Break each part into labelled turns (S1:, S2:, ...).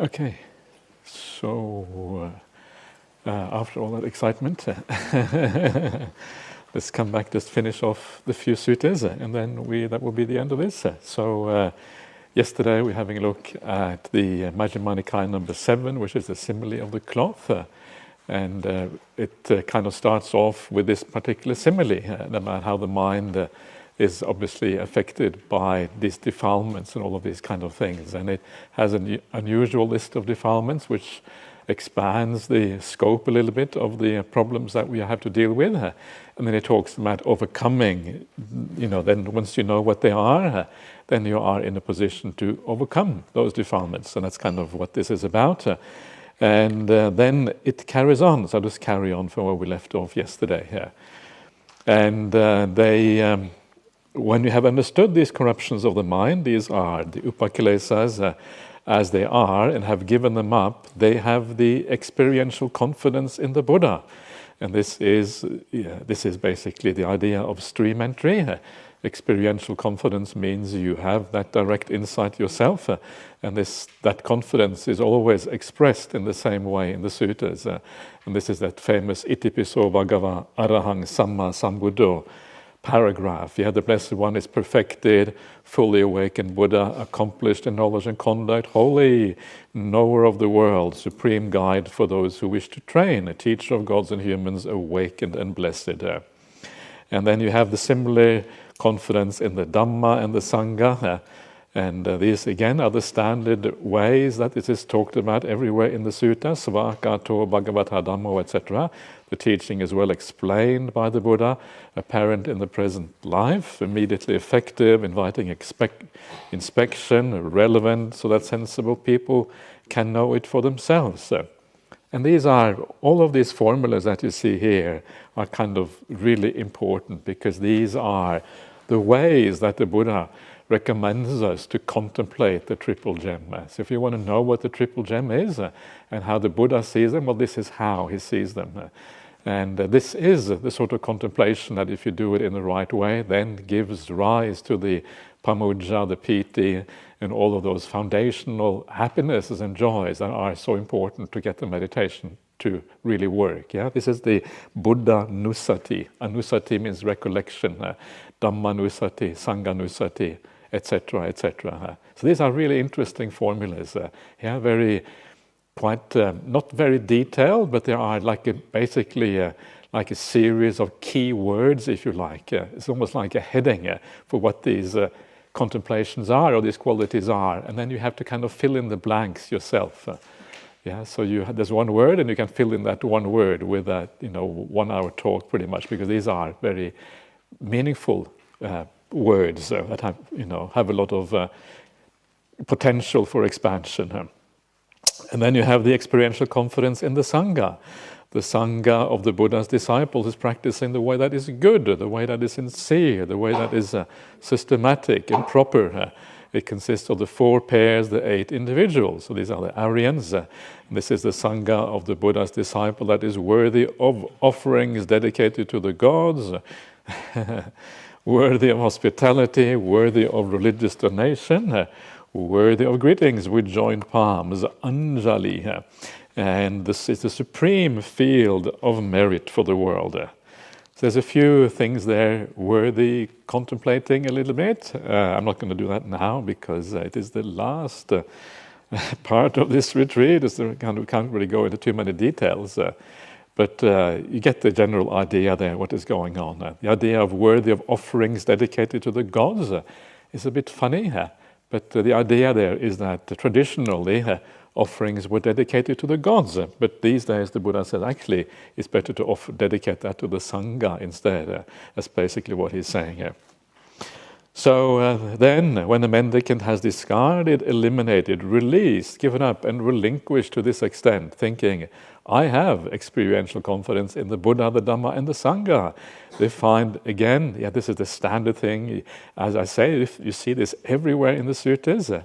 S1: Okay, so after all that excitement, let's come back, just finish off the few suttas, and then that will be the end of this. So yesterday we're having a look at the Majjhima Nikaya number 7, which is the simile of the cloth, and it kind of starts off with this particular simile about how the mind is obviously affected by these defilements and all of these kind of things. And it has an unusual list of defilements which expands the scope a little bit of the problems that we have to deal with. And then it talks about overcoming, then once you know what they are, then you are in a position to overcome those defilements. And that's kind of what this is about. And then it carries on. So I'll just carry on from where we left off yesterday. And when you have understood these corruptions of the mind, these are the upakilesas as they are, and have given them up, they have the experiential confidence in the Buddha. And this is basically the idea of stream entry. Experiential confidence means you have that direct insight yourself, and that confidence is always expressed in the same way in the suttas. And this is that famous Itipiso Bhagava Arahang Samma Sambuddho paragraph. The Blessed One is perfected, fully awakened Buddha, accomplished in knowledge and conduct, holy, knower of the world, supreme guide for those who wish to train, a teacher of gods and humans, awakened and blessed. And then you have the similar confidence in the Dhamma and the Sangha. And these, again, are the standard ways that this is talked about everywhere in the sutta, svakato, bhagavata dhammo, etc. The teaching is well explained by the Buddha, apparent in the present life, immediately effective, inviting inspection, relevant, so that sensible people can know it for themselves. And all of these formulas that you see here are kind of really important, because these are the ways that the Buddha recommends us to contemplate the triple gem. So if you want to know what the triple gem is and how the Buddha sees them, well, this is how he sees them. And this is the sort of contemplation that, if you do it in the right way, then gives rise to the pamujja, the piti, and all of those foundational happinesses and joys that are so important to get the meditation to really work. This is the Buddha nusati. Anusati means recollection. Dhamma nusati, Sangha nusati, etc., etc. So these are really interesting formulas. Not very detailed, but they are basically like a series of key words, if you like. It's almost like a heading for what these contemplations are, or these qualities are, and then you have to kind of fill in the blanks yourself. So there's one word, and you can fill in that one word with a 1 hour talk, pretty much, because these are very meaningful words that have a lot of potential for expansion. And then you have the experiential confidence in the Sangha. The Sangha of the Buddha's disciples is practicing the way that is good, the way that is sincere, the way that is systematic and proper. It consists of the 4 pairs, the 8 individuals. So these are the Aryans. This is the Sangha of the Buddha's disciple that is worthy of offerings dedicated to the gods, worthy of hospitality, worthy of religious donation, worthy of greetings with joined palms, anjali. And this is the supreme field of merit for the world. So there's a few things there worthy contemplating a little bit. I'm not going to do that now, because it is the last part of this retreat. We can't really go into too many details. But you get the general idea there, what is going on. The idea of worthy of offerings dedicated to the gods is a bit funny. But the idea there is that traditionally offerings were dedicated to the gods. But these days the Buddha says actually it's better to dedicate that to the Sangha instead. That's basically what he's saying here. So then, when the mendicant has discarded, eliminated, released, given up, and relinquished to this extent, thinking, I have experiential confidence in the Buddha, the Dhamma, and the Sangha, they find, again, this is the standard thing. As I say, you see this everywhere in the suttas.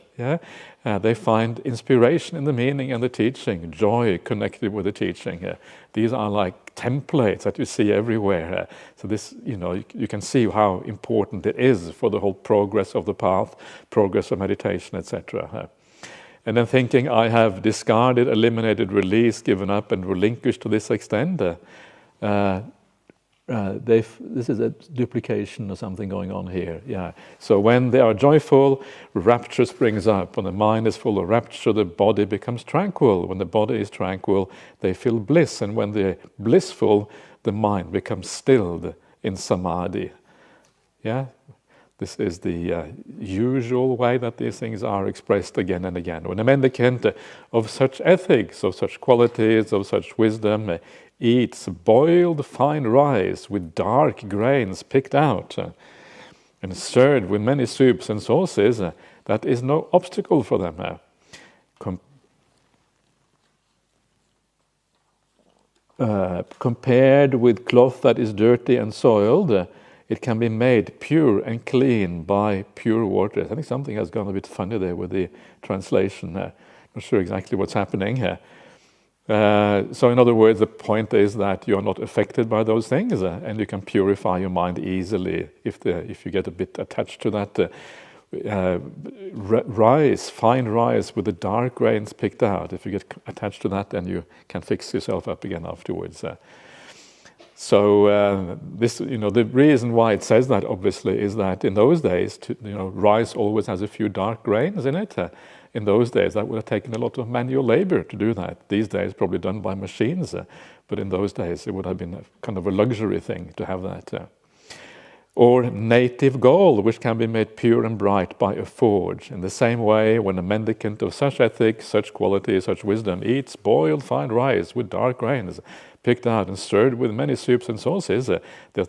S1: They find inspiration in the meaning and the teaching, joy connected with the teaching. These are like templates that you see everywhere. So this, you can see how important it is for the whole progress of the path, progress of meditation, etc. And then thinking, I have discarded, eliminated, released, given up, and relinquished to this extent. This is a duplication or something going on here. Yeah. So when they are joyful, rapture springs up. When the mind is full of rapture, the body becomes tranquil. When the body is tranquil, they feel bliss. And when they're blissful, the mind becomes stilled in samadhi. Yeah. This is the usual way that these things are expressed again and again. When a mendicant of such ethics, of such qualities, of such wisdom, eats boiled fine rice with dark grains picked out and served with many soups and sauces, that is no obstacle for them. Compared with cloth that is dirty and soiled, it can be made pure and clean by pure water. I think something has gone a bit funny there with the translation. Not sure exactly what's happening here. So in other words, the point is that you're not affected by those things, and you can purify your mind easily if you get a bit attached to that. Rice, fine rice with the dark grains picked out, if you get attached to that, then you can fix yourself up again afterwards. So this, the reason why it says that obviously is that in those days, rice always has a few dark grains in it. In those days, that would have taken a lot of manual labor to do that. These days, probably done by machines, but in those days, it would have been kind of a luxury thing to have that. Or native gold, which can be made pure and bright by a forge. In the same way, when a mendicant of such ethics, such quality, such wisdom eats boiled fine rice with dark grains, picked out and stirred with many soups and sauces, there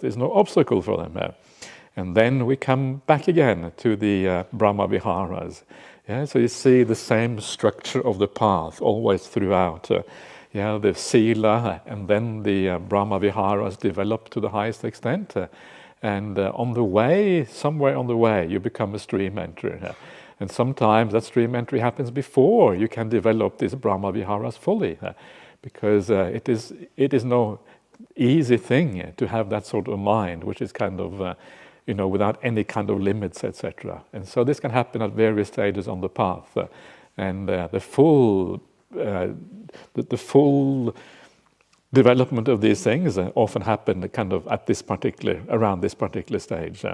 S1: is no obstacle for them. And then we come back again to the Brahma Viharas. Yeah, so you see the same structure of the path always throughout. The Sila and then the Brahma Viharas develop to the highest extent. And on the way, somewhere on the way, you become a stream entry. And sometimes that stream entry happens before you can develop these Brahma Viharas fully. Because it is no easy thing to have that sort of mind, which is kind of, without any kind of limits, etc. And so this can happen at various stages on the path. And the full development of these things often happen kind of around this particular stage.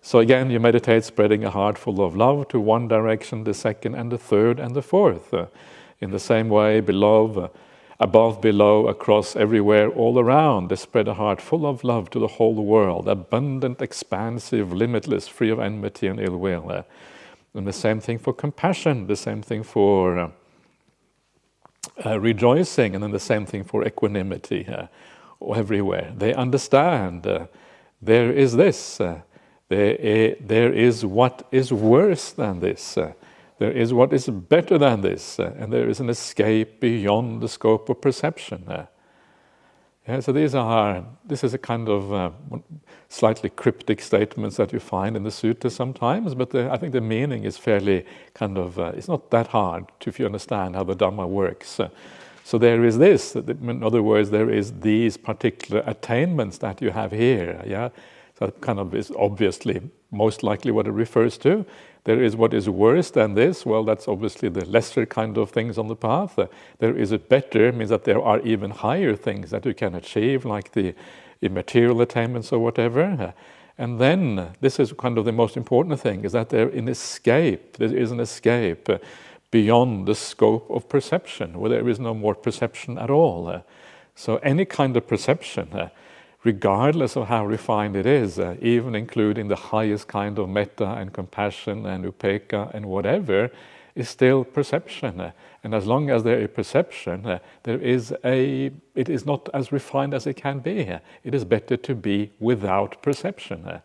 S1: So again, you meditate spreading a heart full of love to one direction, the second and the third and the fourth. In the same way, above, below, across, everywhere, all around, they spread a heart full of love to the whole world, abundant, expansive, limitless, free of enmity and ill will. And the same thing for compassion, the same thing for rejoicing, and then the same thing for equanimity everywhere. They understand there is this, there is what is worse than this. There is what is better than this, and there is an escape beyond the scope of perception. So this is a kind of slightly cryptic statements that you find in the sutta sometimes, but I think the meaning is fairly kind of, it's not that hard if you understand how the Dhamma works. So there is this, in other words, there is these particular attainments that you have here. So that kind of is obviously most likely what it refers to. There is what is worse than this. Well, that's obviously the lesser kind of things on the path. There is a better, means that there are even higher things that you can achieve, like the immaterial attainments or whatever. And then, this is kind of the most important thing, is that there is an escape beyond the scope of perception, where there is no more perception at all. So any kind of perception, regardless of how refined it is, even including the highest kind of metta and compassion and upekkha and whatever, is still perception. And as long as there is perception, it is not as refined as it can be. It is better to be without perception. And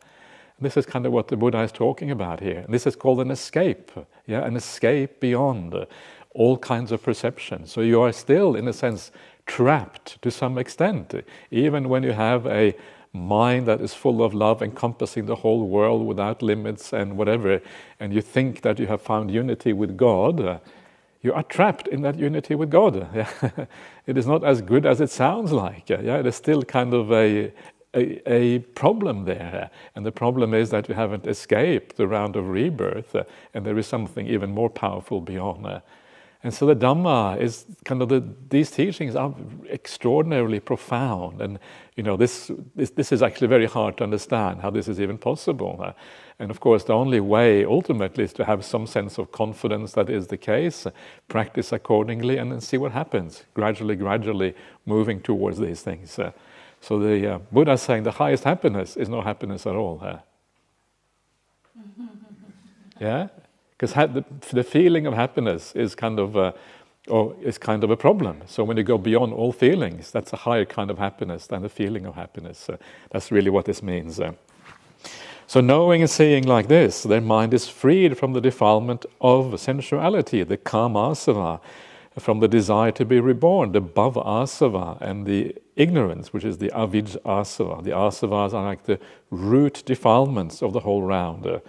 S1: this is kind of what the Buddha is talking about here. And this is called an escape, an escape beyond all kinds of perception. So you are still, in a sense, trapped to some extent, even when you have a mind that is full of love, encompassing the whole world without limits and whatever, and you think that you have found unity with God, you are trapped in that unity with God. It is not as good as it sounds like. It is still kind of a problem there, and the problem is that you haven't escaped the round of rebirth, and there is something even more powerful beyond. And so the Dhamma is kind of these teachings are extraordinarily profound, and this is actually very hard to understand how this is even possible. And of course, the only way ultimately is to have some sense of confidence that is the case, practice accordingly, and then see what happens. Gradually moving towards these things. So the Buddha is saying the highest happiness is no happiness at all. Yeah. Because the feeling of happiness is kind of a problem. So when you go beyond all feelings, that's a higher kind of happiness than the feeling of happiness. That's really what this means. So knowing and seeing like this, their mind is freed from the defilement of sensuality, the kama-asava, from the desire to be reborn, the bhava-asava, and the ignorance, which is the avijja-asava. The asavas are like the root defilements of the whole round.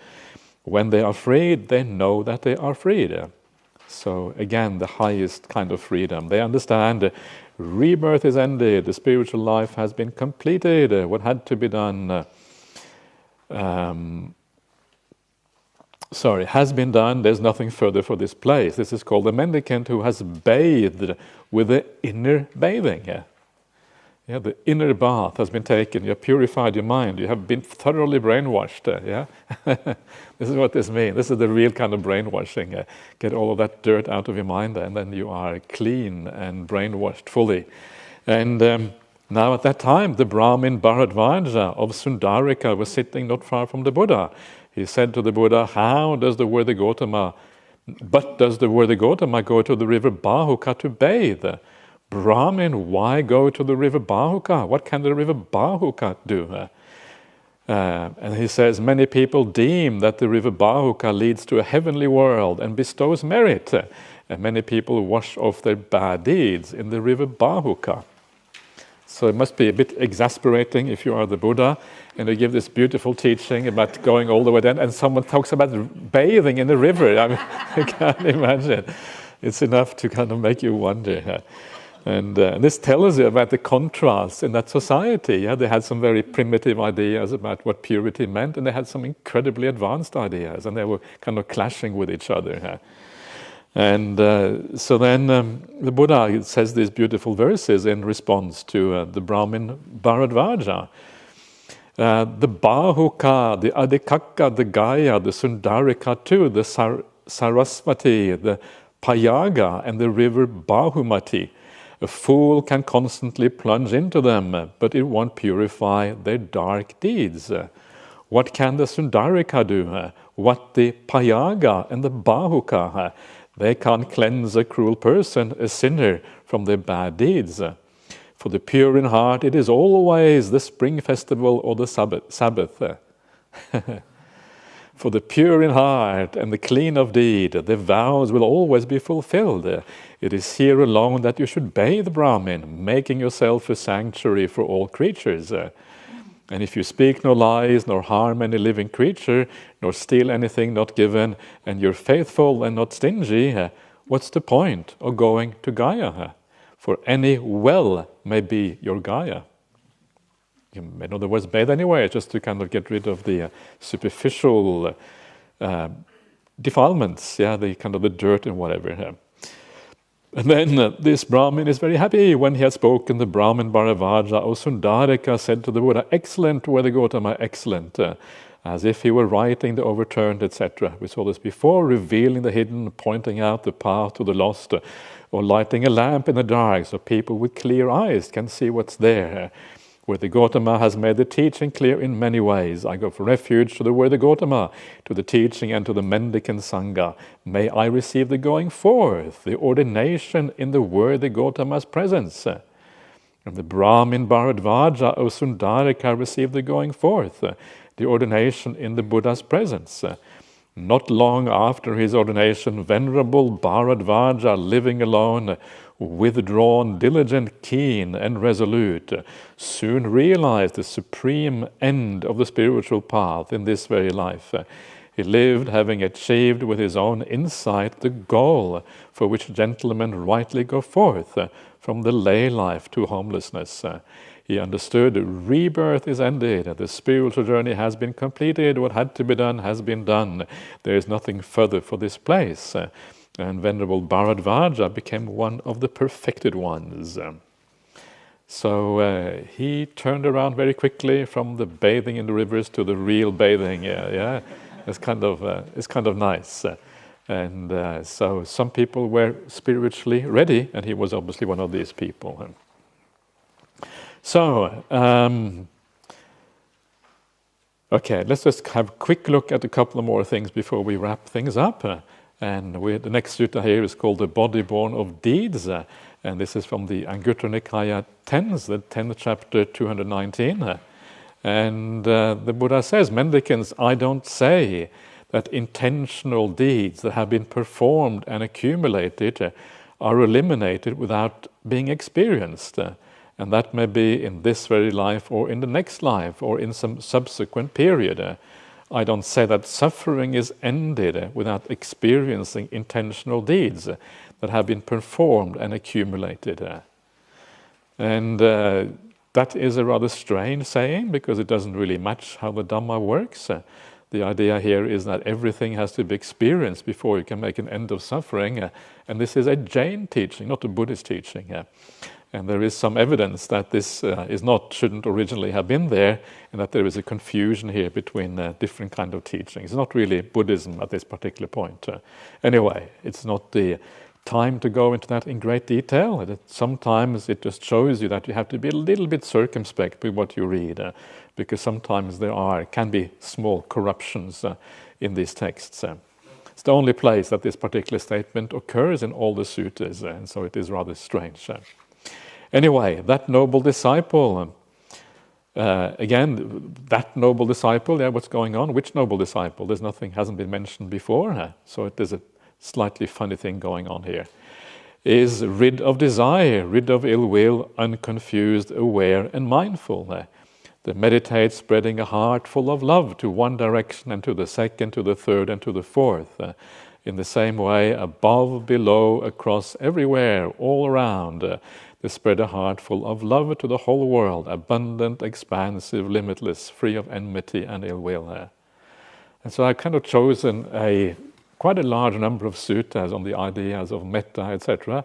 S1: When they are freed, they know that they are freed. So again, the highest kind of freedom. They understand rebirth is ended, the spiritual life has been completed, what had to be done has been done, there's nothing further for this place. This is called a mendicant who has bathed with the inner bathing. Yeah, the inner bath has been taken. You have purified your mind. You have been thoroughly brainwashed. This is what this means. This is the real kind of brainwashing. Get all of that dirt out of your mind, and then you are clean and brainwashed fully. And now at that time, the Brahmin Bharadvaja of Sundarika was sitting not far from the Buddha. He said to the Buddha, does the worthy Gautama go to the river Bahuka to bathe? Brahmin, why go to the river Bahuka? What can the river Bahuka do? And he says, many people deem that the river Bahuka leads to a heavenly world and bestows merit. And many people wash off their bad deeds in the river Bahuka. So it must be a bit exasperating if you are the Buddha and you give this beautiful teaching about going all the way down, and someone talks about bathing in the river. I mean, you can't imagine. It's enough to kind of make you wonder. And this tells you about the contrast in that society. Yeah, they had some very primitive ideas about what purity meant, and they had some incredibly advanced ideas, and they were kind of clashing with each other. And so then the Buddha says these beautiful verses in response to the Brahmin Bharadvaja. The Bahuka, the Adhikaka, the Gaya, the Sundarika too, the Sarasvati, the Payaga, and the river Bahumati. A fool can constantly plunge into them, but it won't purify their dark deeds. What can the Sundarika do? What the Payaga and the Bahuka? They can't cleanse a cruel person, a sinner, from their bad deeds. For the pure in heart, it is always the spring festival or the Sabbath. For the pure in heart and the clean of deed, the vows will always be fulfilled. It is here alone that you should bathe, Brahmin, making yourself a sanctuary for all creatures. And if you speak no lies, nor harm any living creature, nor steal anything not given, and you're faithful and not stingy, what's the point of going to Gaya? For any well may be your Gaya. You may, in other words, bathe anyway, just to kind of get rid of the superficial defilements, the kind of the dirt and whatever. And then this Brahmin is very happy. When he had spoken, the Brahmin Bharadvaja of Sundarika said to the Buddha, excellent, worthy Gautama, excellent, as if he were writing the overturned, etc. We saw this before, revealing the hidden, pointing out the path to the lost, or lighting a lamp in the dark so people with clear eyes can see what's there. Worthy Gautama has made the teaching clear in many ways. I go for refuge to the worthy Gautama, to the teaching and to the mendicant Sangha. May I receive the going forth, the ordination in the worthy Gautama's presence. And the Brahmin Bharadvaja of Sundarika received the going forth, the ordination in the Buddha's presence. Not long after his ordination, Venerable Bharadvaja, living alone, withdrawn, diligent, keen, and resolute, soon realized the supreme end of the spiritual path in this very life. He lived, having achieved with his own insight the goal for which gentlemen rightly go forth from the lay life to homelessness. He understood rebirth is ended, the spiritual journey has been completed, what had to be done has been done. There is nothing further for this place. And Venerable Bharadvaja became one of the perfected ones. So he turned around very quickly from the bathing in the rivers to the real bathing. Yeah, it's kind of nice. So some people were spiritually ready, and he was obviously one of these people. Okay, let's just have a quick look at a couple of more things before we wrap things up. The next sutta here is called the Body Born of Deeds, and this is from the Anguttara Nikaya 10s, the 10th chapter, 219. And the Buddha says, "Mendicants, I don't say that intentional deeds that have been performed and accumulated are eliminated without being experienced. And that may be in this very life or in the next life or in some subsequent period. I don't say that suffering is ended without experiencing intentional deeds that have been performed and accumulated." And that is a rather strange saying, because it doesn't really match how the Dhamma works. The idea here is that everything has to be experienced before you can make an end of suffering. And this is a Jain teaching, not a Buddhist teaching. And there is some evidence that this shouldn't originally have been there, and that there is a confusion here between different kind of teachings. It's not really Buddhism at this particular point. Anyway, it's not the time to go into that in great detail. Sometimes it just shows you that you have to be a little bit circumspect with what you read, because sometimes there can be small corruptions in these texts. It's the only place that this particular statement occurs in all the suttas, and so it is rather strange. Anyway, that noble disciple, that noble disciple, what's going on? Which noble disciple? Hasn't been mentioned before, so there's a slightly funny thing going on here. Is rid of desire, rid of ill will, unconfused, aware and mindful. That meditates spreading a heart full of love to one direction and to the second, to the third and to the fourth. In the same way, above, below, across, everywhere, all around, they spread a heart full of love to the whole world, abundant, expansive, limitless, free of enmity and ill will. And so I've kind of chosen quite a large number of suttas on the ideas of metta, etc.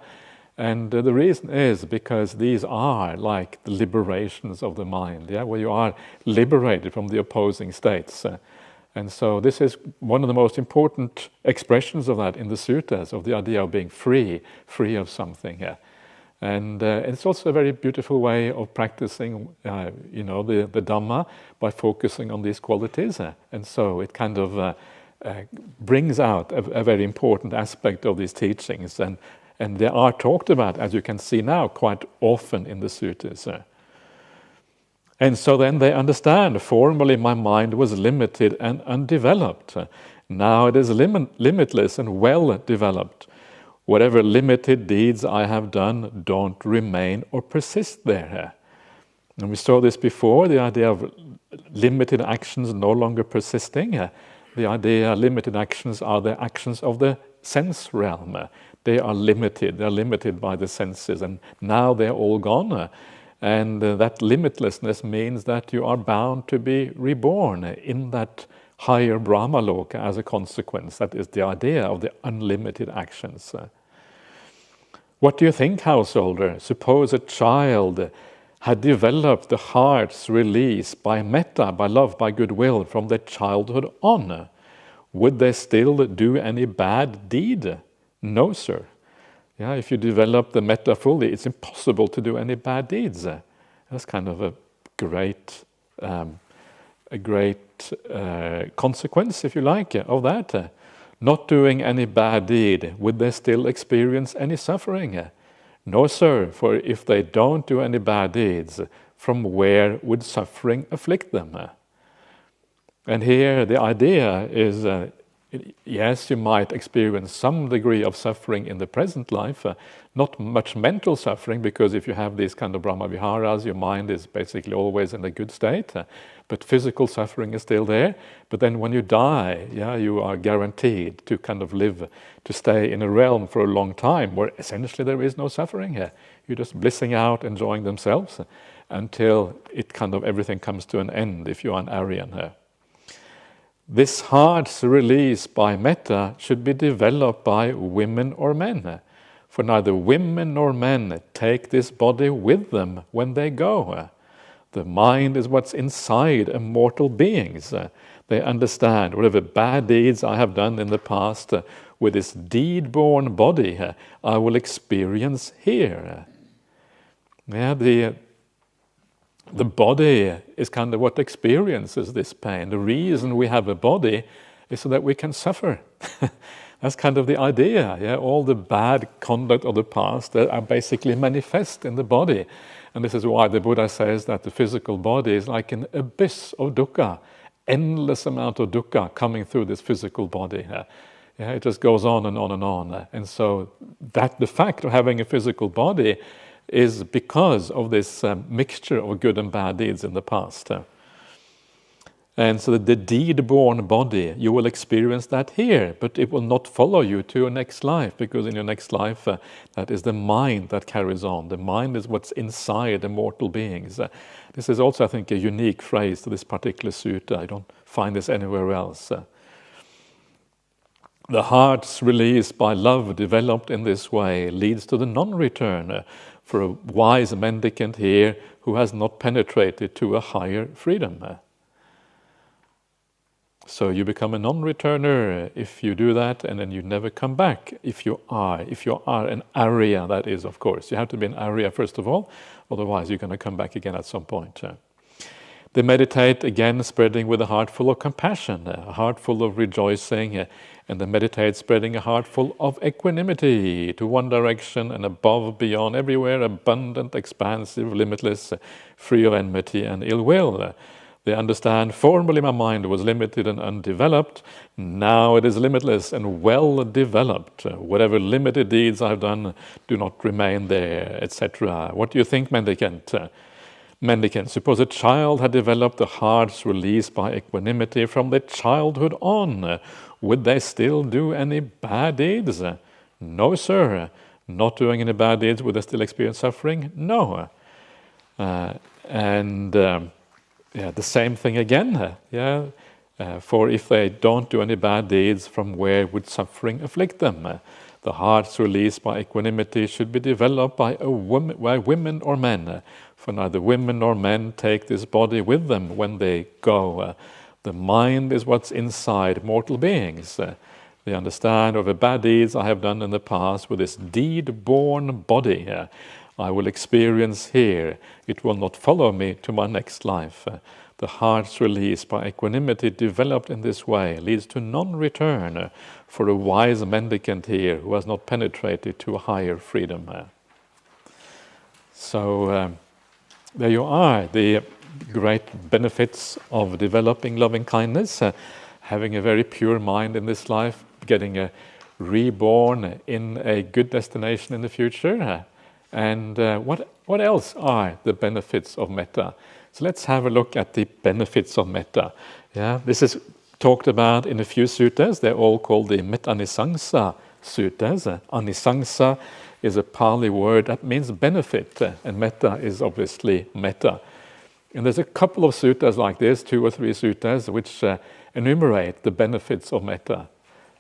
S1: And the reason is because these are like the liberations of the mind, where you are liberated from the opposing states. And so this is one of the most important expressions of that in the suttas, of the idea of being free of something. And it's also a very beautiful way of practicing, the Dhamma by focusing on these qualities. And so it kind of brings out a very important aspect of these teachings. And they are talked about, as you can see now, quite often in the suttas. And so then they understand, formerly my mind was limited and undeveloped. Now it is limitless and well developed. Whatever limited deeds I have done don't remain or persist there. And we saw this before, the idea of limited actions no longer persisting. The idea limited actions are the actions of the sense realm. They are limited by the senses, and now they're all gone. And that limitlessness means that you are bound to be reborn in that higher Brahmaloka as a consequence. That is the idea of the unlimited actions. What do you think, householder? Suppose a child had developed the heart's release by metta, by love, by goodwill from their childhood on. Would they still do any bad deed? No, sir. If you develop the metta fully, it's impossible to do any bad deeds. That's kind of a great consequence, if you like, of that. Not doing any bad deed, would they still experience any suffering? No, sir, for if they don't do any bad deeds, from where would suffering afflict them? And here the idea is, yes, you might experience some degree of suffering in the present life, not much mental suffering, because if you have these kind of Brahma Viharas, your mind is basically always in a good state, but physical suffering is still there. But then when you die, you are guaranteed to kind of live, to stay in a realm for a long time where essentially there is no suffering here. You're just blissing out, enjoying themselves until it kind of everything comes to an end if you are an Aryan here. This heart's release by metta should be developed by women or men. For neither women nor men take this body with them when they go. The mind is what's inside immortal beings. They understand whatever bad deeds I have done in the past, with this deed-born body, I will experience here. Yeah, the body is kind of what experiences this pain. The reason we have a body is so that we can suffer. That's kind of the idea. Yeah, all the bad conduct of the past that are basically manifest in the body. And this is why the Buddha says that the physical body is like an abyss of dukkha, endless amount of dukkha coming through this physical body. Yeah, it just goes on and on and on. And so that the fact of having a physical body is because of this mixture of good and bad deeds in the past. And so the deed-born body, you will experience that here, but it will not follow you to your next life, because in your next life, that is the mind that carries on. The mind is what's inside immortal beings. This is also, I think, a unique phrase to this particular sutta. I don't find this anywhere else. The heart's release by love developed in this way leads to the non-return for a wise mendicant here who has not penetrated to a higher freedom. So you become a non-returner if you do that, and then you never come back if you are an Arya, that is, of course. You have to be an Arya first of all, otherwise you're going to come back again at some point. They meditate again, spreading with a heart full of compassion, a heart full of rejoicing, and they meditate spreading a heart full of equanimity to one direction and above, beyond, everywhere, abundant, expansive, limitless, free of enmity and ill will. They understand, formerly my mind was limited and undeveloped, now it is limitless and well developed. Whatever limited deeds I have done do not remain there, etc. What do you think, mendicant? Mendicant, suppose a child had developed the heart's release by equanimity from their childhood on. Would they still do any bad deeds? No, sir. Not doing any bad deeds, would they still experience suffering? No. The same thing again. For if they don't do any bad deeds, from where would suffering afflict them? The heart's release by equanimity should be developed by women or men, for neither women nor men take this body with them when they go. The mind is what's inside mortal beings. They understand of the bad deeds I have done in the past with this deed-born body. I will experience here. It will not follow me to my next life. The heart's release by equanimity developed in this way leads to non-return for a wise mendicant here who has not penetrated to a higher freedom. So there you are, the great benefits of developing loving kindness, having a very pure mind in this life, getting a reborn in a good destination in the future. And what else are the benefits of metta? So let's have a look at the benefits of metta. This is talked about in a few suttas. They're all called the Metta-nisangsa suttas. Anisangsa is a Pali word that means benefit, and metta is obviously metta. And there's a couple of suttas like this, 2 or 3 suttas, which enumerate the benefits of metta.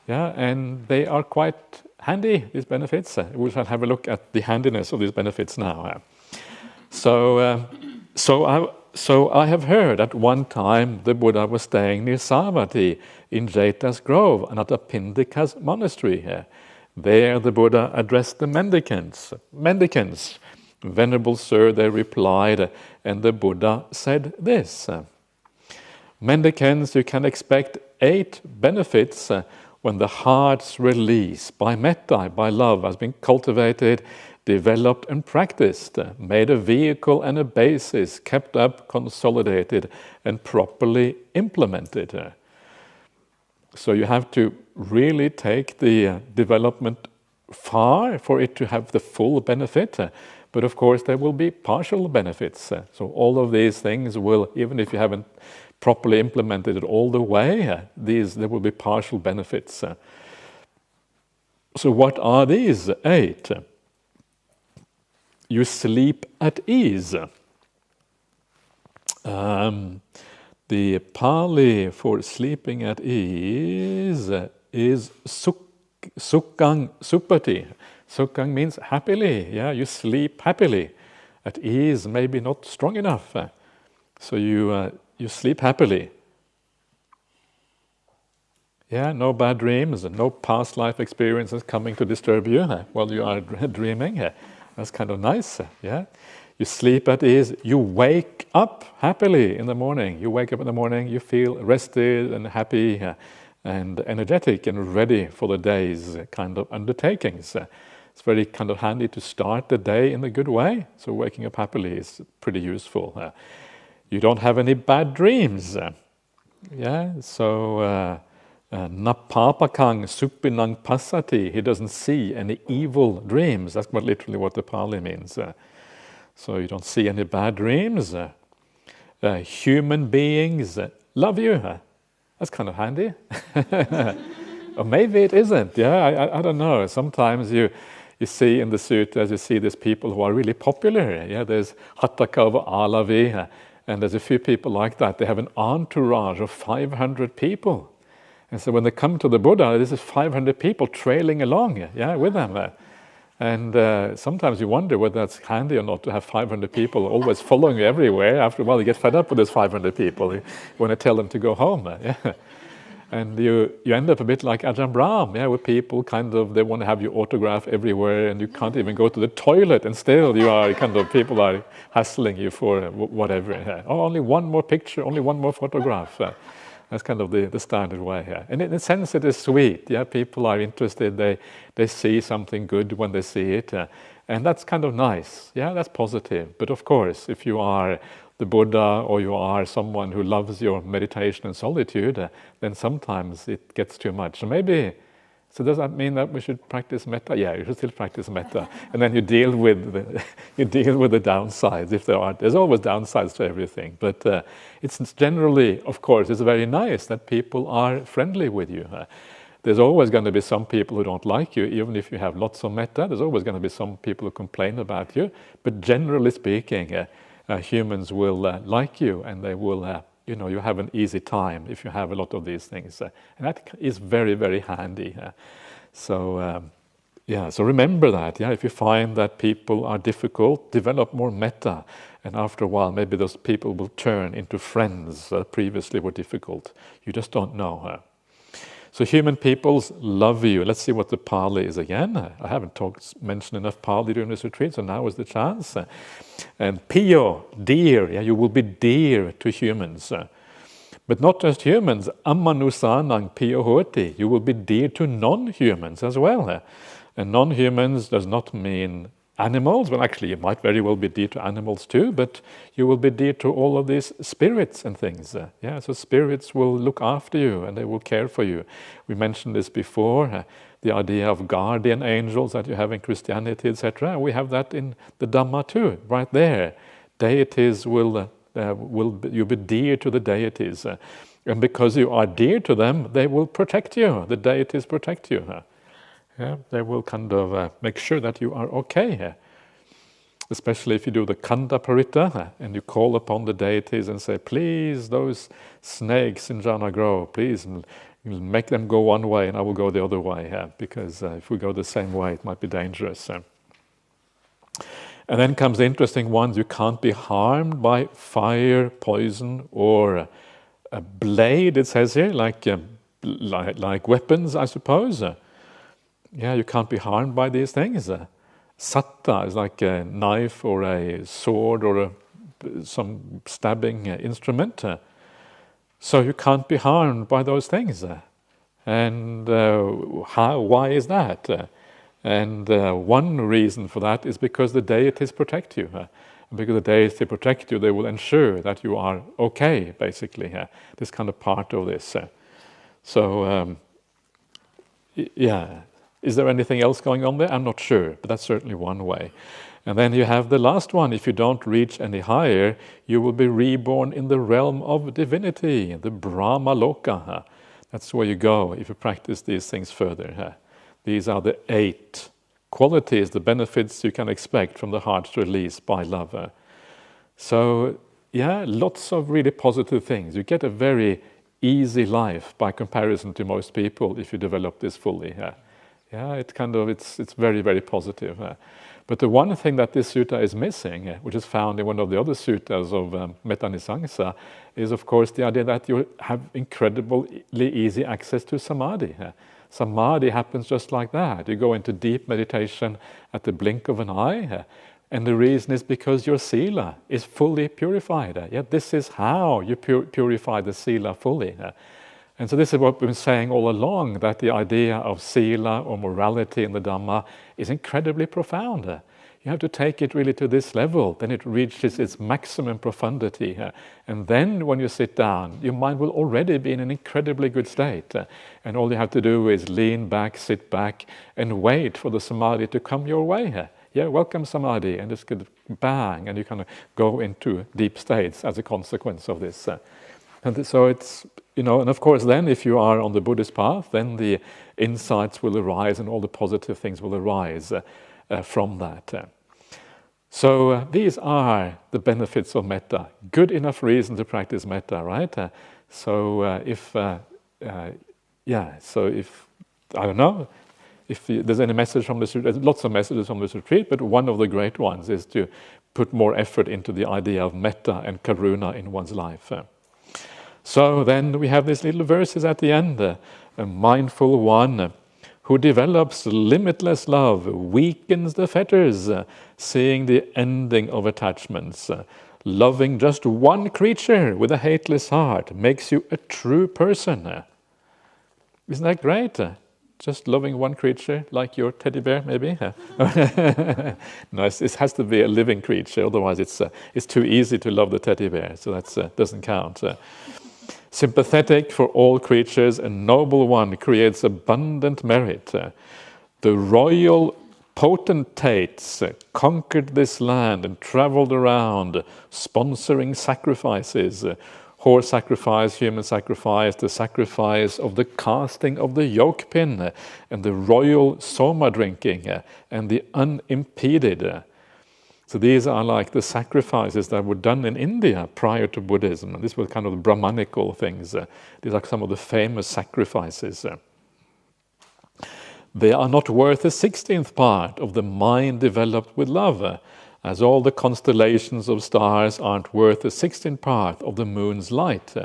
S1: And they are quite handy, these benefits. We shall have a look at the handiness of these benefits now. So I have heard at one time the Buddha was staying near Savatthi in Jeta's Grove, another Pindika's monastery. There the Buddha addressed the mendicants. Mendicants, Venerable Sir, they replied, and the Buddha said this. Mendicants, you can expect 8 benefits when the heart's release by metta, by love, has been cultivated, developed and practiced, made a vehicle and a basis, kept up, consolidated, and properly implemented. So you have to really take the development far for it to have the full benefit. But of course there will be partial benefits. So all of these things will, even if you haven't properly implemented it all the way, there will be partial benefits. So what are these 8? You sleep at ease. The The Pali for sleeping at ease is sukhang supati. Sukhang means happily. Yeah, you sleep happily. At ease, maybe not strong enough. So you sleep happily. Yeah, no bad dreams and no past life experiences coming to disturb you while you are dreaming. That's kind of nice. Yeah, you sleep at ease. You wake up happily in the morning. You wake up in the morning. You feel rested and happy and energetic and ready for the day's kind of undertakings. It's very kind of handy to start the day in a good way. So waking up happily is pretty useful. You don't have any bad dreams. Yeah, so napapakang supinang pasati. He doesn't see any evil dreams. That's literally what the Pali means. So you don't see any bad dreams. Human beings love you. That's kind of handy. Or maybe it isn't. Yeah, I don't know. Sometimes you see in the sutras, you see these people who are really popular. Yeah, there's Hattakava Alavi, and there's a few people like that. They have an entourage of 500 people. And so when they come to the Buddha, this is 500 people trailing along, yeah, with them. And sometimes you wonder whether that's handy or not to have 500 people always following you everywhere. After a while, you get fed up with those 500 people. You want to tell them to go home. Yeah. And you end up a bit like Ajahn Brahmali, yeah, where people kind of, they want to have your autograph everywhere and you can't even go to the toilet and still you are kind of, people are hassling you for whatever. Yeah. Oh, only one more picture, only one more photograph. That's kind of the standard way. Yeah. And in a sense it is sweet. Yeah, people are interested, they see something good when they see it. And that's kind of nice. Yeah, that's positive. But of course, if you are the Buddha or you are someone who loves your meditation and solitude, then sometimes it gets too much. So does that mean that we should practice metta? Yeah, you should still practice metta. And then you deal with the downsides if there are. There's always downsides to everything. But it's generally, of course, it's very nice that people are friendly with you. There's always going to be some people who don't like you, even if you have lots of metta. There's always going to be some people who complain about you. But generally speaking, humans will like you, and they will, you have an easy time if you have a lot of these things. And that is very, very handy. So remember that. Yeah, if you find that people are difficult, develop more metta. And after a while, maybe those people will turn into friends that previously were difficult. You just don't know. So human peoples love you. Let's see what the Pali is again. I haven't mentioned enough Pali during this retreat, so now is the chance. And piyo, dear, yeah, you will be dear to humans. But not just humans, ammanusanang piyo hoti, you will be dear to non-humans as well. And non-humans does not mean animals. Well, actually, you might very well be dear to animals too, but you will be dear to all of these spirits and things. So spirits will look after you and they will care for you. We mentioned this before, the idea of guardian angels that you have in Christianity, etc. We have that in the Dhamma too, right there. Deities you'll be dear to the deities. And because you are dear to them, they will protect you. The deities protect you. Yeah, they will kind of make sure that you are okay. Especially if you do the Kanda Parita and you call upon the deities and say, please, those snakes in Jhana grow, please make them go one way and I will go the other way. Because if we go the same way, it might be dangerous. And then comes the interesting ones. You can't be harmed by fire, poison, or a blade, it says here, like weapons, I suppose. Yeah, you can't be harmed by these things. Satta is like a knife or a sword or some stabbing instrument. So you can't be harmed by those things. And why is that? And one reason for that is because the deities protect you. Because the deities protect you, they will ensure that you are okay, basically. This kind of part of this. Is there anything else going on there? I'm not sure, but that's certainly one way. And then you have the last one. If you don't reach any higher, you will be reborn in the realm of divinity, the Brahma Loka. That's where you go if you practice these things further. These are the 8 qualities, the benefits you can expect from the heart's release by love. So lots of really positive things. You get a very easy life by comparison to most people if you develop this fully. It's very, very positive. But the one thing that this sutta is missing, which is found in one of the other suttas of Metta-Nisangsa, is of course the idea that you have incredibly easy access to samadhi. Samadhi happens just like that. You go into deep meditation at the blink of an eye, and the reason is because your sila is fully purified. This is how you purify the sila fully. And so this is what we've been saying all along, that the idea of sila or morality in the Dhamma is incredibly profound. You have to take it really to this level, then it reaches its maximum profundity. And then when you sit down, your mind will already be in an incredibly good state. And all you have to do is lean back, sit back, and wait for the samadhi to come your way. Welcome samadhi, and it's good, bang, and you kind of go into deep states as a consequence of this. And so it's, and of course then if you are on the Buddhist path, then the insights will arise and all the positive things will arise from that. So these are the benefits of metta. Good enough reason to practice metta, right? If I don't know, if there's any message from this retreat, there's lots of messages from this retreat, but one of the great ones is to put more effort into the idea of metta and karuna in one's life. So then we have these little verses at the end. A mindful one who develops limitless love weakens the fetters, seeing the ending of attachments. Loving just one creature with a hateless heart makes you a true person. Isn't that great? Just loving one creature, like your teddy bear, maybe? No, it has to be a living creature, otherwise it's too easy to love the teddy bear, so that doesn't count. Sympathetic for all creatures, a noble one creates abundant merit. The royal potentates conquered this land and traveled around, sponsoring sacrifices. Horse sacrifice, human sacrifice, the sacrifice of the casting of the yoke pin, and the royal soma drinking, and the unimpeded. So these are like the sacrifices that were done in India prior to Buddhism. And these were kind of the Brahmanical things. These are some of the famous sacrifices. They are not worth a 16th part of the mind developed with love, as all the constellations of stars aren't worth a 16th part of the moon's light.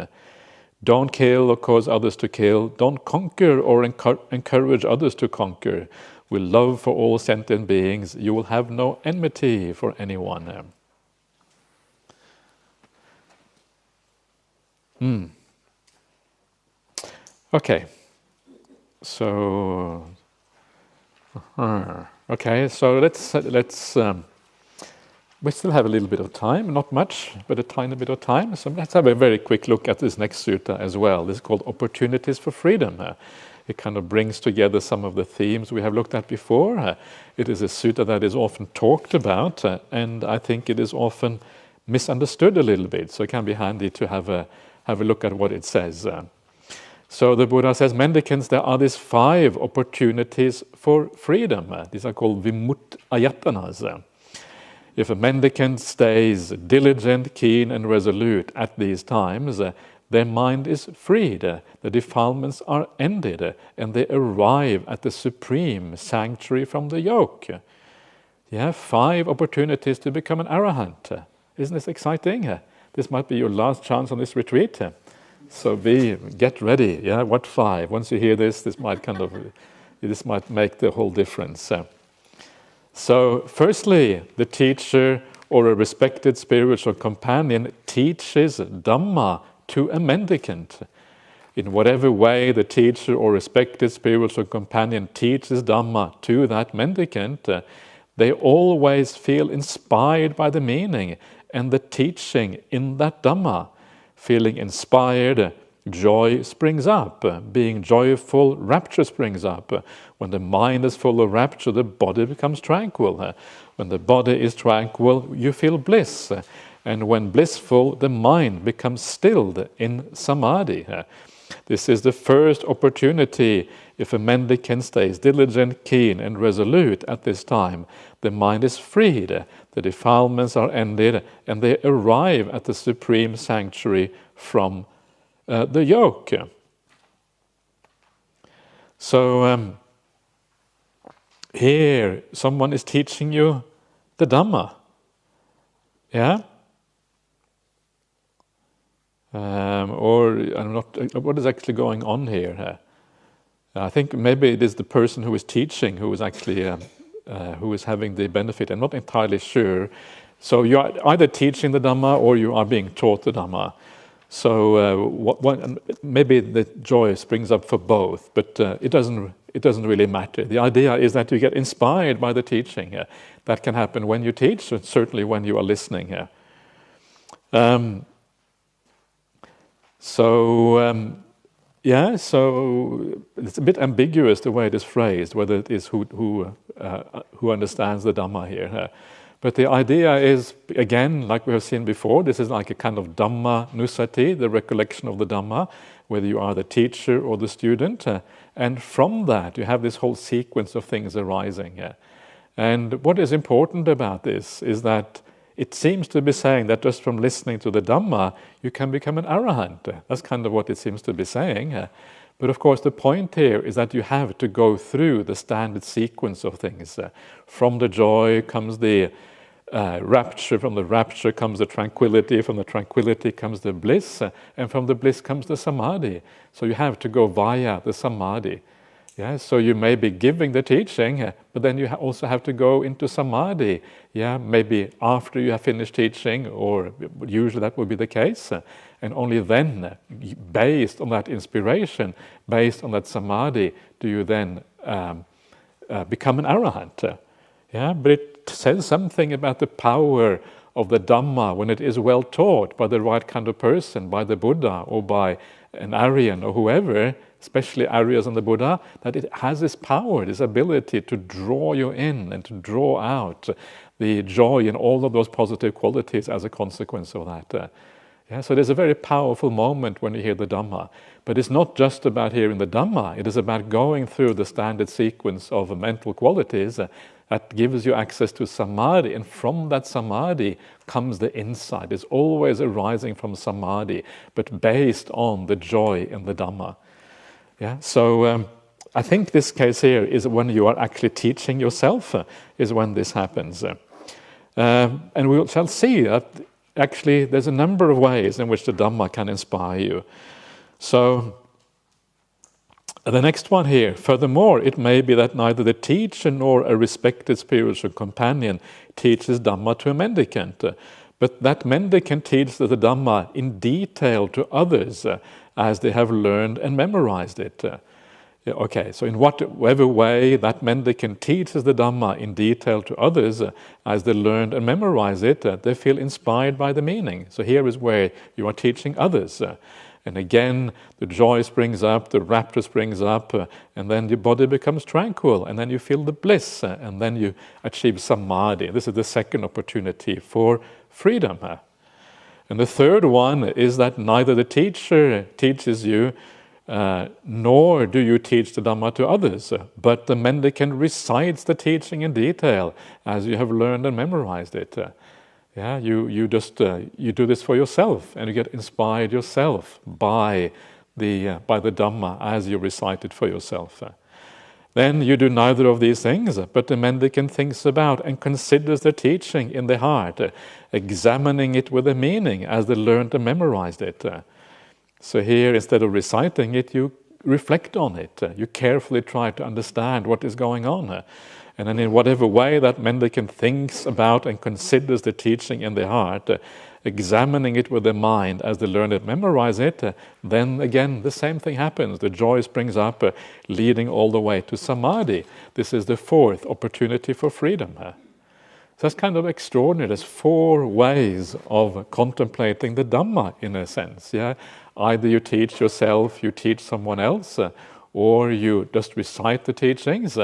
S1: Don't kill or cause others to kill. Don't conquer or encourage others to conquer. With love for all sentient beings, you will have no enmity for anyone. Okay. So let's. We still have a little bit of time, not much, but a tiny bit of time. So let's have a very quick look at this next sutta as well. This is called Opportunities for Freedom. It kind of brings together some of the themes we have looked at before. It is a sutta that is often talked about, and I think it is often misunderstood a little bit. So it can be handy to have a look at what it says. So the Buddha says, mendicants, there are these 5 opportunities for freedom. These are called vimut-ayatanas. If a mendicant stays diligent, keen, and resolute at these times, their mind is freed, the defilements are ended, and they arrive at the supreme sanctuary from the yoke. You have 5 opportunities to become an arahant. Isn't this exciting? This might be your last chance on this retreat. So get ready. What 5? Once you hear this might make the whole difference. So, firstly, the teacher or a respected spiritual companion teaches Dhamma to a mendicant. In whatever way the teacher or respected spiritual companion teaches Dhamma to that mendicant, they always feel inspired by the meaning and the teaching in that Dhamma. Feeling inspired, joy springs up. Being joyful, rapture springs up. When the mind is full of rapture, the body becomes tranquil. When the body is tranquil, you feel bliss. And when blissful, the mind becomes stilled in samadhi. This is the first opportunity If a mendicant stays diligent, keen, and resolute at this time, the mind is freed, the defilements are ended, and they arrive at the supreme sanctuary from the yoke. So here someone is teaching you the Dhamma. Yeah? Or I'm not. What is actually going on here? I think maybe it is the person who is teaching who is actually who is having the benefit. I'm not entirely sure. So you are either teaching the Dhamma or you are being taught the Dhamma. So maybe the joy springs up for both, but it doesn't really matter. The idea is that you get inspired by the teaching. That can happen when you teach, and certainly when you are listening. So it's a bit ambiguous the way it is phrased, whether it is who understands the Dhamma here. But the idea is, again, like we have seen before, this is like a kind of Dhamma nusati, the recollection of the Dhamma, whether you are the teacher or the student. And from that, you have this whole sequence of things arising. And what is important about this is that it seems to be saying that just from listening to the Dhamma, you can become an arahant. That's kind of what it seems to be saying. But of course, the point here is that you have to go through the standard sequence of things. From the joy comes the rapture, from the rapture comes the tranquility, from the tranquility comes the bliss, and from the bliss comes the samadhi. So you have to go via the samadhi. Yeah, so you may be giving the teaching, but then you also have to go into samadhi. Yeah, maybe after you have finished teaching, or usually that would be the case. And only then, based on that inspiration, based on that samadhi, do you then become an arahant. Yeah, but it says something about the power of the Dhamma when it is well taught by the right kind of person, by the Buddha or by an Aryan or whoever, especially Aryas and the Buddha, that it has this power, this ability to draw you in and to draw out the joy and all of those positive qualities as a consequence of that. So there's a very powerful moment when you hear the Dhamma. But it's not just about hearing the Dhamma, it is about going through the standard sequence of mental qualities that gives you access to samadhi, and from that samadhi comes the insight. It's always arising from samadhi, but based on the joy in the Dhamma. So I think this case here is when you are actually teaching yourself, is when this happens. And we shall see that actually there's a number of ways in which the Dhamma can inspire you. So the next one here, furthermore, it may be that neither the teacher nor a respected spiritual companion teaches Dhamma to a mendicant, but that mendicant teaches the Dhamma in detail to others as they have learned and memorized it. Okay, so in whatever way that mendicant teaches the Dhamma in detail to others as they learned and memorize it, they feel inspired by the meaning. So here is where you are teaching others. And again, the joy springs up, the rapture springs up, and then your body becomes tranquil, and then you feel the bliss, and then you achieve samadhi. This is the second opportunity for freedom. And the third one is that neither the teacher teaches you, nor do you teach the Dhamma to others, but the mendicant recites the teaching in detail as you have learned and memorized it. You do this for yourself, and you get inspired yourself by the Dhamma as you recite it for yourself. Then you do neither of these things, but the mendicant thinks about and considers the teaching in the heart, examining it with the meaning as they learned and memorized it. So here, instead of reciting it, you reflect on it. You carefully try to understand what is going on. And then in whatever way that mendicant thinks about and considers the teaching in the heart, examining it with the mind as they learn it, memorize it, then again the same thing happens. The joy springs up, leading all the way to samadhi. This is the fourth opportunity for freedom. So that's kind of extraordinary. There's 4 ways of contemplating the Dhamma in a sense. Either you teach yourself, you teach someone else, or you just recite the teachings,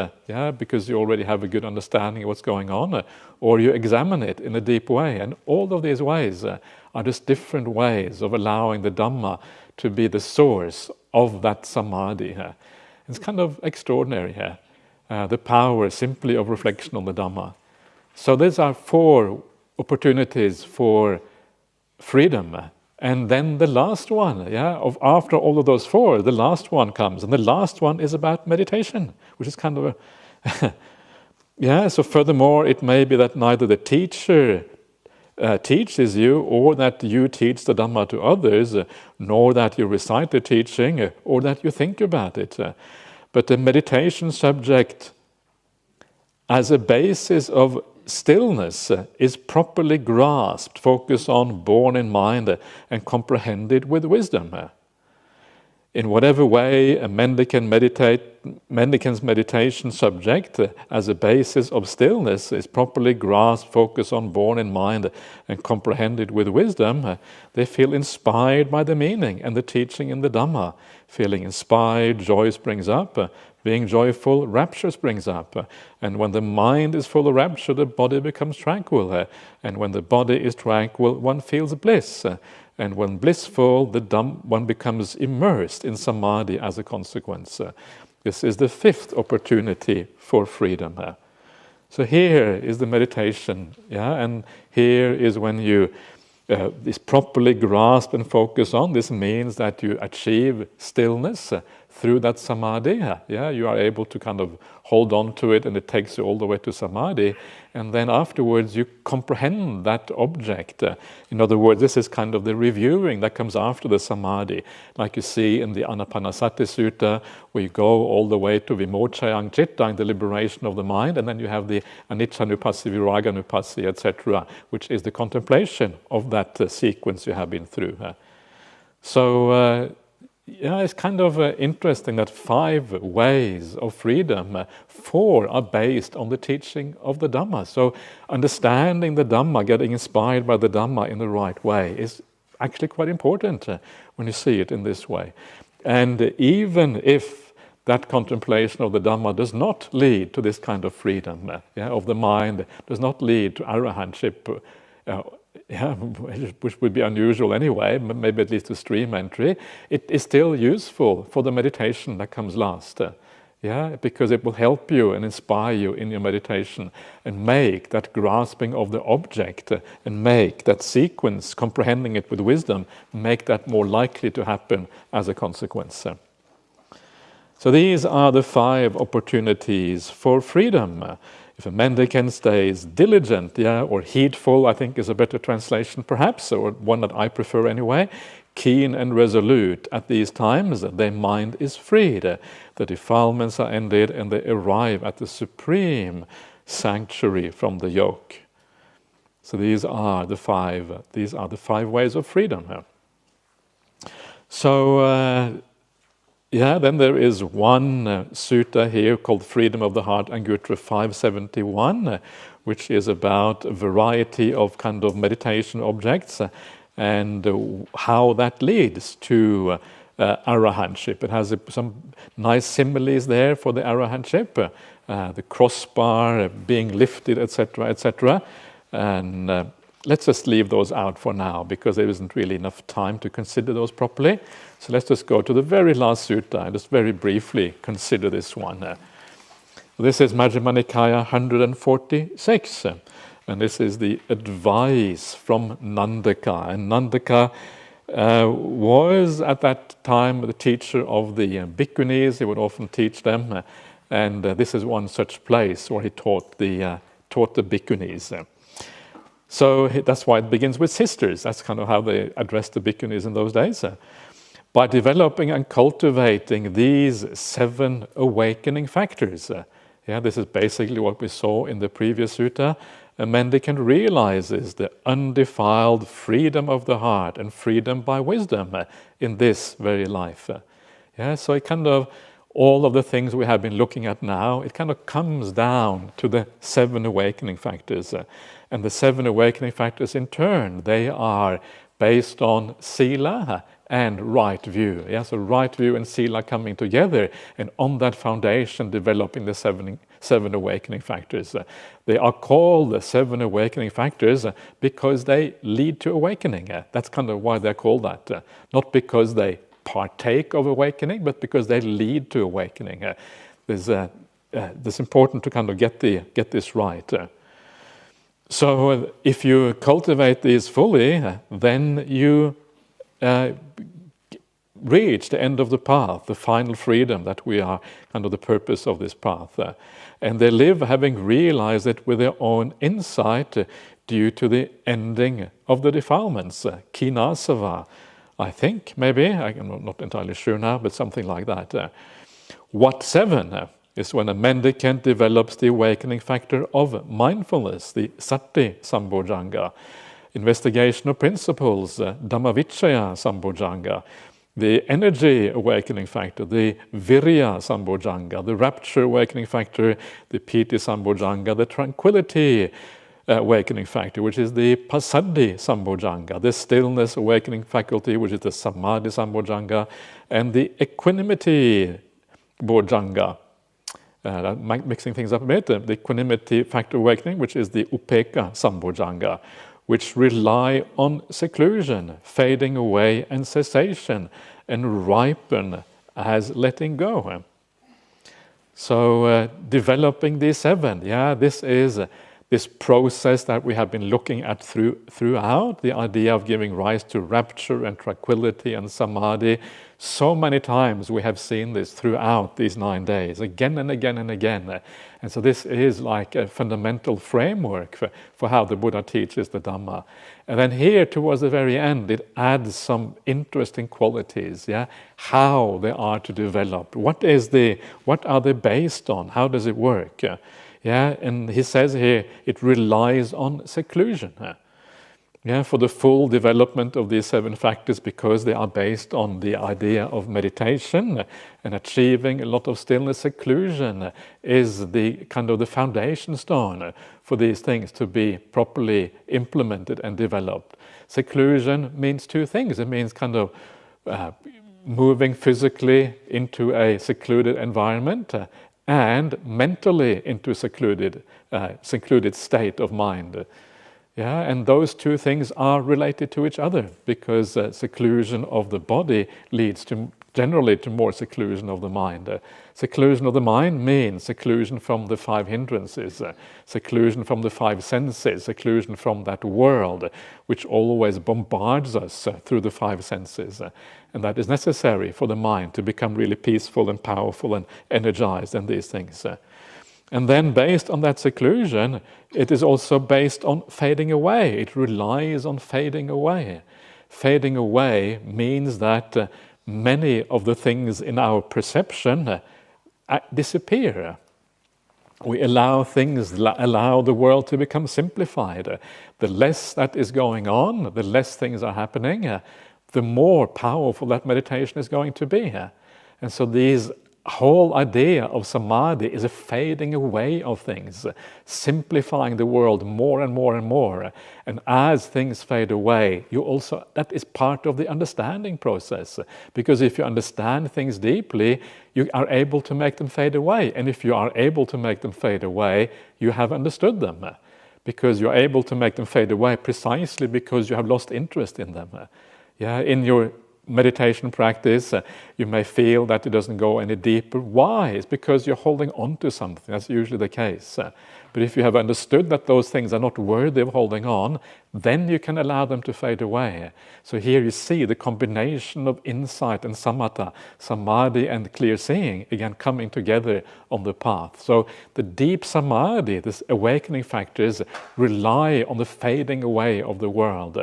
S1: because you already have a good understanding of what's going on, or you examine it in a deep way. And all of these ways are just different ways of allowing the Dhamma to be the source of that samadhi. It's kind of extraordinary here, the power simply of reflection on the Dhamma. So these are 4 opportunities for freedom. And then the last one, after all of those 4, the last one comes. And the last one is about meditation, which is kind of so furthermore, it may be that neither the teacher teaches you, or that you teach the Dhamma to others, nor that you recite the teaching, or that you think about it. But the meditation subject as a basis of stillness is properly grasped, focused on, borne in mind, and comprehended with wisdom. In whatever way a mendicant's meditation subject as a basis of stillness is properly grasped, focused on, borne in mind, and comprehended with wisdom, they feel inspired by the meaning and the teaching in the Dhamma. Feeling inspired, joy springs up. Being joyful, rapture springs up. And when the mind is full of rapture, the body becomes tranquil. And when the body is tranquil, one feels bliss. And when blissful, one becomes immersed in samadhi as a consequence. This is the 5th opportunity for freedom. So here is the meditation, and here is when you is properly grasped and focus on. This means that you achieve stillness through that samadhi. You are able to kind of hold on to it, and it takes you all the way to samadhi. And then afterwards you comprehend that object. In other words, this is kind of the reviewing that comes after the samadhi. Like you see in the Anapanasati Sutta, where you go all the way to Vimochayang Chittang, the liberation of the mind, and then you have the Aniccanupassi, Viraganupassi, etc., which is the contemplation of that sequence you have been through. It's kind of interesting that 5 ways of freedom, 4 are based on the teaching of the Dhamma. So understanding the Dhamma, getting inspired by the Dhamma in the right way is actually quite important when you see it in this way. And even if that contemplation of the Dhamma does not lead to this kind of freedom of the mind, does not lead to arahantship, which would be unusual anyway, maybe at least a stream entry, it is still useful for the meditation that comes last. Because it will help you and inspire you in your meditation and make that grasping of the object and make that sequence, comprehending it with wisdom, make that more likely to happen as a consequence. So these are the 5 opportunities for freedom. If a mendicant stays diligent, or heedful, I think is a better translation perhaps, or one that I prefer anyway, keen and resolute at these times, their mind is freed, the defilements are ended, and they arrive at the supreme sanctuary from the yoke. So these are the 5 ways of freedom. So then there is one sutta here called Freedom of the Heart, Anguttara 571, which is about a variety of kind of meditation objects and how that leads to arahantship. It has some nice similes there for the arahantship, the crossbar being lifted, etc., etc. And let's just leave those out for now, because there isn't really enough time to consider those properly. So let's just go to the very last sutta and just very briefly consider this one. This is Majjhima Nikaya 146, and this is the advice from Nandaka. And Nandaka was at that time the teacher of the bhikkhunis. He would often teach them, and this is one such place where he taught the bhikkhunis. So that's why it begins with sisters. That's kind of how they addressed the bhikkhunis in those days. By developing and cultivating these 7 awakening factors. This is basically what we saw in the previous sutta. A mendicant realizes the undefiled freedom of the heart and freedom by wisdom in this very life. So it kind of, all of the things we have been looking at now, it kind of comes down to the 7 awakening factors. And the 7 awakening factors in turn, they are based on sila and right view. So right view and sila coming together, and on that foundation developing the 7 awakening factors. They are called the 7 awakening factors because they lead to awakening. That's kind of why they're called that. Not because they partake of awakening, but because they lead to awakening. It's important to kind of get this right. So if you cultivate these fully, then you reach the end of the path, the final freedom that we are kind of the purpose of this path. And they live having realized it with their own insight due to the ending of the defilements, kinasava, I think, maybe, I'm not entirely sure now, but something like that. What 7 is when a mendicant develops the awakening factor of mindfulness, the sati sambojjhanga, investigation of principles, dhammavichaya sambojjhanga, the energy awakening factor, the virya sambojjhanga, the rapture awakening factor, the piti sambojjhanga, the tranquility awakening factor, which is the passaddhi sambojjhanga, the stillness awakening faculty, which is the samadhi sambojjhanga, and the equanimity bojjhanga. Mixing things up a bit, the equanimity factor awakening, which is the upekkha sambojjhanga, which rely on seclusion, fading away and cessation, and ripen as letting go. So developing these 7, this is this process that we have been looking at throughout, the idea of giving rise to rapture and tranquility and samadhi. So many times we have seen this throughout these 9 days, again and again and again. And so this is like a fundamental framework for how the Buddha teaches the Dhamma. And then here towards the very end, it adds some interesting qualities, how they are to develop. What are they based on? How does it work? And he says here, it relies on seclusion. For the full development of these 7 factors, because they are based on the idea of meditation and achieving a lot of stillness, seclusion is the kind of the foundation stone for these things to be properly implemented and developed. Seclusion means 2 things. It means kind of moving physically into a secluded environment and mentally into a secluded state of mind. And those 2 things are related to each other, because seclusion of the body leads generally to more seclusion of the mind. Seclusion of the mind means seclusion from the 5 hindrances, seclusion from the 5 senses, seclusion from that world which always bombards us through the 5 senses. And that is necessary for the mind to become really peaceful and powerful and energized and these things. And then based on that seclusion, it is also based on fading away. It relies on fading away. Fading away means that many of the things in our perception disappear. We allow the world to become simplified. The less that is going on, the less things are happening, the more powerful that meditation is going to be. And so these whole idea of samadhi is a fading away of things, simplifying the world more and more and more. And as things fade away, that is part of the understanding process. Because if you understand things deeply, you are able to make them fade away. And if you are able to make them fade away, you have understood them. Because you're able to make them fade away precisely because you have lost interest in them. In your meditation practice, you may feel that it doesn't go any deeper. Why? It's because you're holding on to something. That's usually the case. But if you have understood that those things are not worthy of holding on, then you can allow them to fade away. So here you see the combination of insight and samatha, samadhi and clear seeing, again coming together on the path. So the deep samadhi, this awakening factors, rely on the fading away of the world.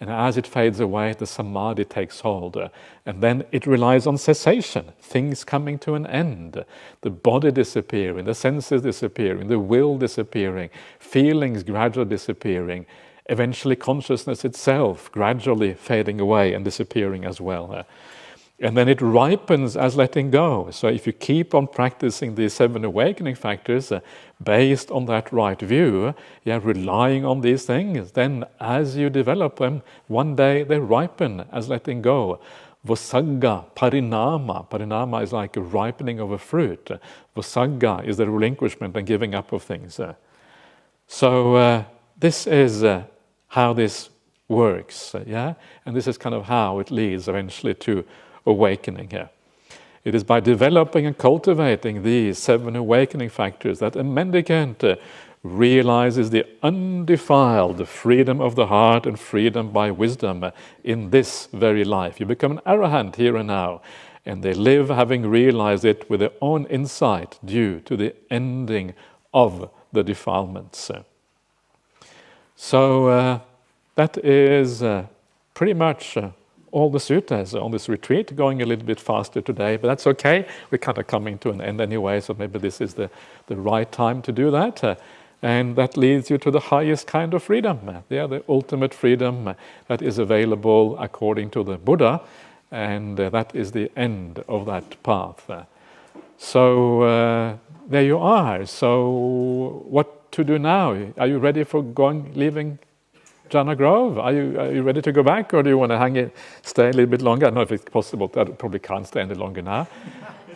S1: And as it fades away, the samadhi takes hold. And then it relies on cessation, things coming to an end. The body disappearing, the senses disappearing, the will disappearing, feelings gradually disappearing, eventually consciousness itself gradually fading away and disappearing as well. And then it ripens as letting go. So if you keep on practicing these 7 awakening factors based on that right view, relying on these things, then as you develop them, one day they ripen as letting go. Vosagga, parinama. Parinama is like a ripening of a fruit. Vosagga is the relinquishment and giving up of things. So this is how this works, and this is kind of how it leads eventually to awakening here. It is by developing and cultivating these 7 awakening factors that a mendicant realizes the undefiled freedom of the heart and freedom by wisdom in this very life. You become an arahant here and now, and they live having realized it with their own insight due to the ending of the defilements. So that is pretty much all the suttas on this retreat, going a little bit faster today, but that's okay. We're kind of coming to an end anyway, so maybe this is the right time to do that. And that leads you to the highest kind of freedom, the ultimate freedom that is available according to the Buddha, and that is the end of that path. So there you are. So what to do now? Are you ready for leaving Jhana Grove? Are you ready to go back, or do you want to stay a little bit longer? I don't know if it's possible. I probably can't stay any longer now.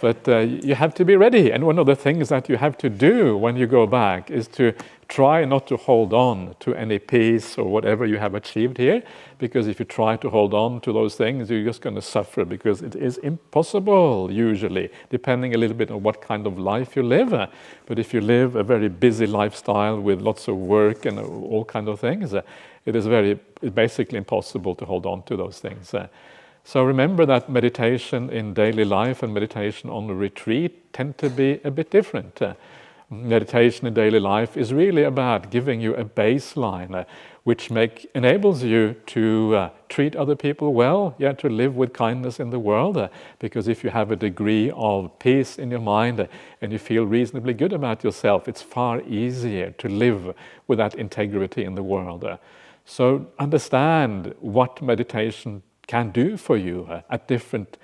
S1: But you have to be ready. And one of the things that you have to do when you go back is to try not to hold on to any peace or whatever you have achieved here. Because if you try to hold on to those things, you're just going to suffer, because it is impossible, usually, depending a little bit on what kind of life you live. But if you live a very busy lifestyle with lots of work and all kinds of things, it is basically impossible to hold on to those things. So remember that meditation in daily life and meditation on the retreat tend to be a bit different. Meditation in daily life is really about giving you a baseline which enables you to treat other people well, to live with kindness in the world. Because if you have a degree of peace in your mind and you feel reasonably good about yourself, it's far easier to live with that integrity in the world. So understand what meditation can do for you at different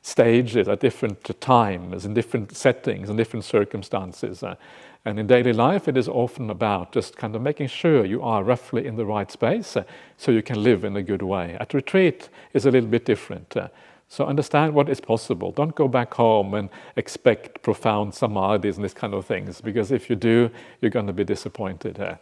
S1: stages, at different times, in different settings, in different circumstances. And in daily life, it is often about just kind of making sure you are roughly in the right space so you can live in a good way. At retreat, it's a little bit different. So understand what is possible. Don't go back home and expect profound samadhis and this kind of things, because if you do, you're going to be disappointed.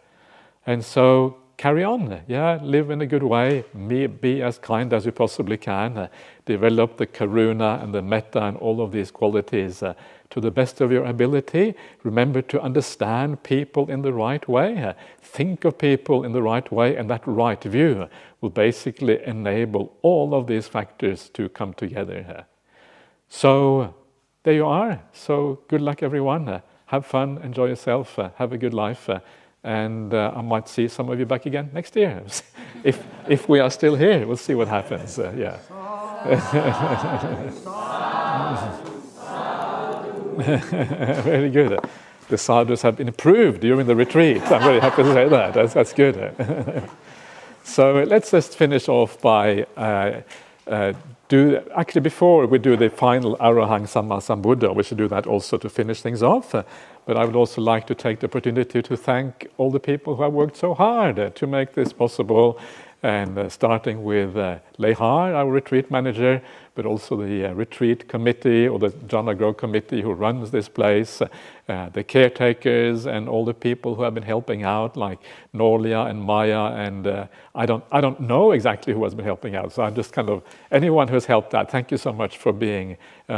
S1: And so carry on, live in a good way, be as kind as you possibly can, develop the karuna and the metta and all of these qualities to the best of your ability. Remember to understand people in the right way, think of people in the right way, and that right view will basically enable all of these factors to come together. So there you are. So good luck, everyone. Have fun, enjoy yourself, have a good life. And I might see some of you back again next year. if we are still here, we'll see what happens. Very good. The sadhus have been improved during the retreat. I'm very happy to say that. That's good. So let's just finish off by actually, before we do the final Arahang Samma Sambuddha, we should do that also to finish things off. But I would also like to take the opportunity to thank all the people who have worked so hard to make this possible. And starting with Lehar, our retreat manager, but also the retreat committee or the Jhana Grove committee who runs this place, the caretakers and all the people who have been helping out, like Norlia and Maya, and I don't know exactly who has been helping out. So I'm just kind of anyone who has helped out. Thank you so much for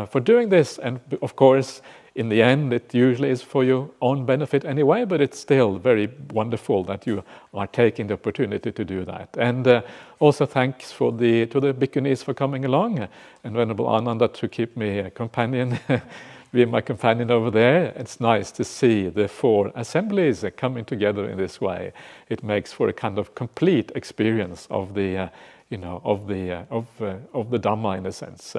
S1: for doing this, and of course, in the end, it usually is for your own benefit anyway, but it's still very wonderful that you are taking the opportunity to do that. And also thanks to the bhikkhunis for coming along, and Venerable Ananda to keep me a companion, be my companion over there. It's nice to see the 4 assemblies coming together in this way. It makes for a kind of complete experience of the Dhamma in a sense.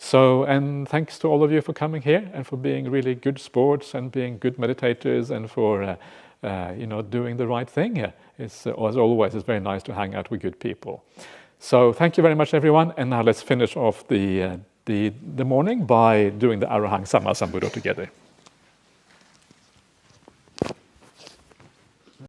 S1: So, and thanks to all of you for coming here and for being really good sports and being good meditators and for doing the right thing. It's as always, it's very nice to hang out with good people. So, thank you very much, everyone. And now let's finish off the morning by doing the Arahang Samma Sambuddha together.